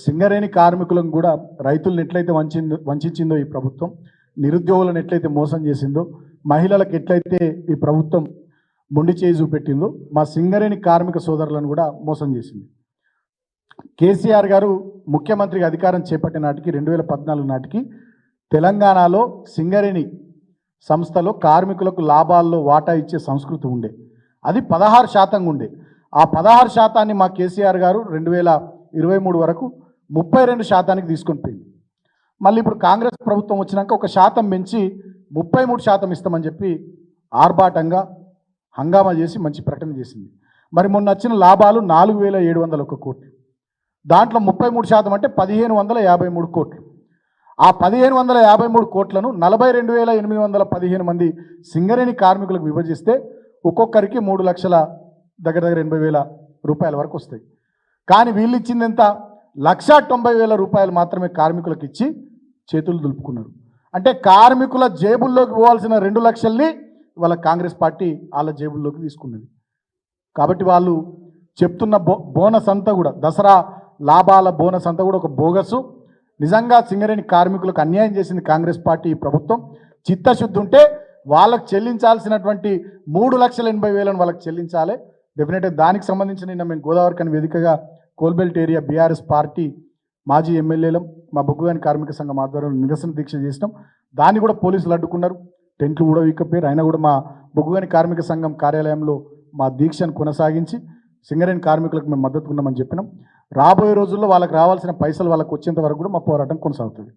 సింగరేణి కార్మికులను కూడా రైతులను ఎట్లయితే వంచిందో ఈ ప్రభుత్వం, నిరుద్యోగులను ఎట్లయితే మోసం చేసిందో, మహిళలకు ఎట్లయితే ఈ ప్రభుత్వం మొండి చేయి చూపెట్టిందో, మా సింగరేణి కార్మిక సోదరులను కూడా మోసం చేసింది. కేసీఆర్ గారు ముఖ్యమంత్రిగా అధికారం చేపట్టిన నాటికి 2014 నాటికి తెలంగాణలో సింగరేణి సంస్థలో కార్మికులకు లాభాల్లో వాటా ఇచ్చే సంస్కృతి ఉండే. అది 16% ఉండే. ఆ 16% మా కేసీఆర్ గారు 2023 వరకు 32% తీసుకొని పోయింది. మళ్ళీ ఇప్పుడు కాంగ్రెస్ ప్రభుత్వం వచ్చినాక 1% పెంచి 33% ఇస్తామని చెప్పి ఆర్భాటంగా హంగామా చేసి మంచి ప్రకటన చేసింది. మరి మొన్న వచ్చిన లాభాలు 4701 కోట్లు. దాంట్లో 33% అంటే 1553 కోట్లు. ఆ 1553 కోట్లను 42,815 మంది సింగరేణి కార్మికులకు విభజిస్తే ఒక్కొక్కరికి 3 లక్షల దగ్గర 80,000 రూపాయల వరకు వస్తాయి. కానీ వీళ్ళు ఇచ్చింది ఎంత? 1,90,000 రూపాయలు మాత్రమే కార్మికులకు ఇచ్చి చేతులు దులుపుకున్నారు. అంటే కార్మికుల జేబుల్లోకి పోవాల్సిన 2 లక్షల్ని వాళ్ళ కాంగ్రెస్ పార్టీ వాళ్ళ జేబుల్లోకి తీసుకున్నది. కాబట్టి వాళ్ళు చెప్తున్న బోనస్ అంతా కూడా, దసరా లాభాల బోనస్ అంతా కూడా ఒక బోగసు. నిజంగా సింగరేణి కార్మికులకు అన్యాయం చేసింది కాంగ్రెస్ పార్టీ ప్రభుత్వం. చిత్తశుద్ధి ఉంటే వాళ్ళకు చెల్లించాల్సినటువంటి 3,80,000 వాళ్ళకి చెల్లించాలి. డెఫినెట్గా దానికి సంబంధించిన నిన్న మేము గోదావరి కని వేదికగా కోల్బెల్ట్ ఏరియా బీఆర్ఎస్ పార్టీ మాజీ ఎమ్మెల్యేలం మా బొగ్గుగని కార్మిక సంఘం ఆధ్వర్యంలో నిరసన దీక్ష చేసినాం. దాన్ని కూడా పోలీసులు అడ్డుకున్నారు. టెంట్లు కూడా వీకపోయారు. అయినా కూడా మా బొగ్గుగని కార్మిక సంఘం కార్యాలయంలో మా దీక్షను కొనసాగించి సింగరేణి కార్మికులకు మేము మద్దతు ఉన్నామని చెప్పినాం. రాబోయే రోజుల్లో వాళ్ళకి రావాల్సిన పైసలు వాళ్ళకి వచ్చేంత వరకు కూడా మా పోరాటం కొనసాగుతుంది.